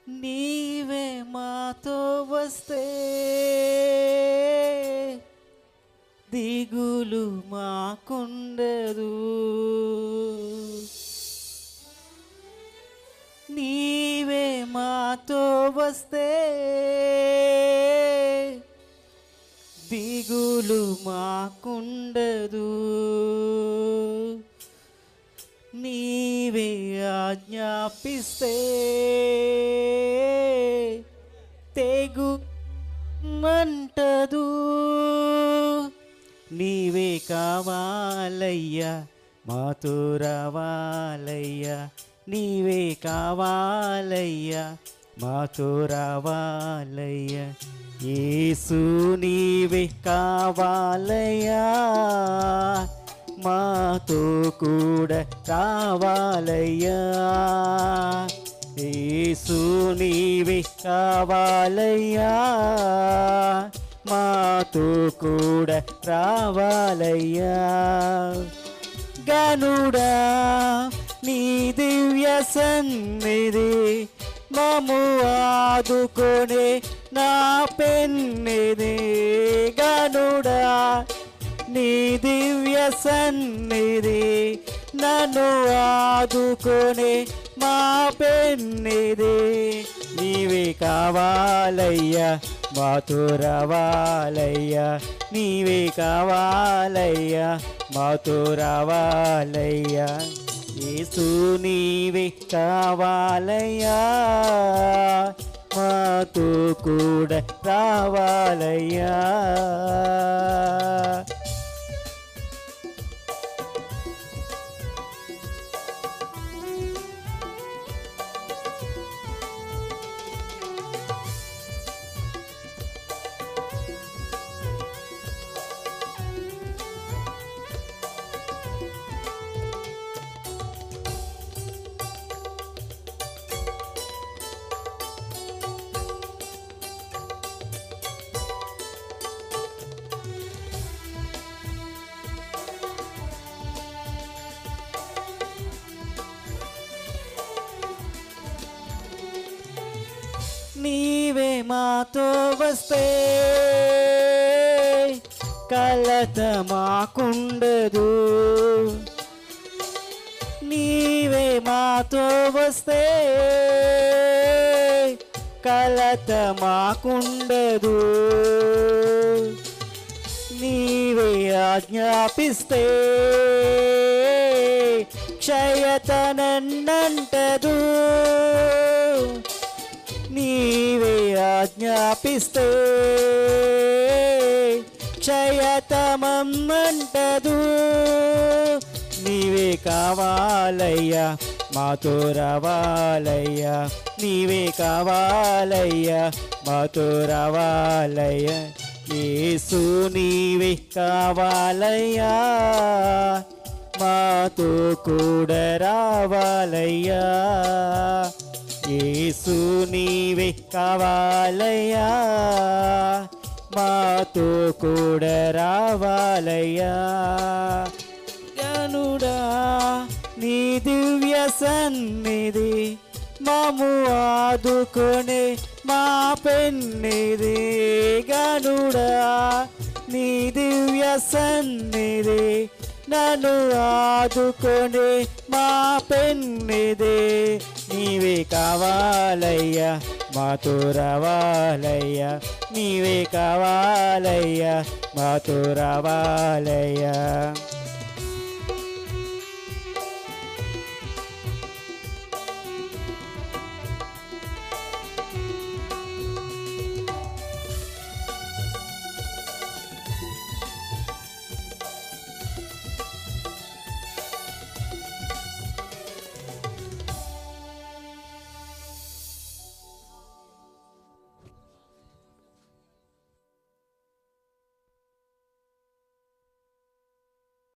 నీవే మాతో వస్తే దిగులు మాకుండదు. నీవే మాతో వస్తే దిగులు మాకుండదు. నీవే ఆజ్ఞాపిస్తే తెగు మంటదు. నీవే కావాలయ్యా, మాతో రావాలయ్యా. నీవే కావాలయ్యా, మాతో రావాలయ్యా. యేసు నీవే కావాలయ్యా, మాతో కూడా రావాలయ్యా. యేసు నీవే కావాలయ్యా, మాతో కూడా రావాలయ్యా. గనుడా నీ దివ్య సన్నిధి మము ఆదుకొనే నా పెన్నిధి. గనుడా నీ దివ్య సన్నిధి నన్ను ఆదుకొనే మా పెన్నిధి. నీవే కావాలయ్యా, మాతో రావాలయ్యా. నీవే కావాలయ్యా, మాతో రావాలయ్యా. యేసు నీవే కావాలయ్యా, మాతో కూడా రావాలయ్యా. నీవే మాతో వస్తే కలత మాకుండదు. నీవే మాతో వస్తే కలత మాకుండదు. నీవే ఆజ్ఞాపిస్తే క్షయతనంటదు. నీవే ఆజ్ఞాపిస్తే క్షయతమంటదు. నీవే కావాలయ్యా, మాతో రావాలయ్యా. నీవే కావాలయ్యా, మాతో రావాలయ్యా. యేసు నీవే కావాలయ్యా, మాతో కూడా రావాలయ్యా. యేసు నీవే కావాలయ్యా, మాతో కూడా రావాలయ్యా. గనుడా నీ దివ్య సన్నిధి మము ఆదుకొనే మా పెన్నిధి. గనుడా నీ దివ్య సన్నిధి నన్ను ఆదుకొనే మా పెన్నిధి. నీవే కావాలయ్యా, మాతో రావాలయ్యా. నీవే కావాలయ్యా, మాతో రావాలయ్యా.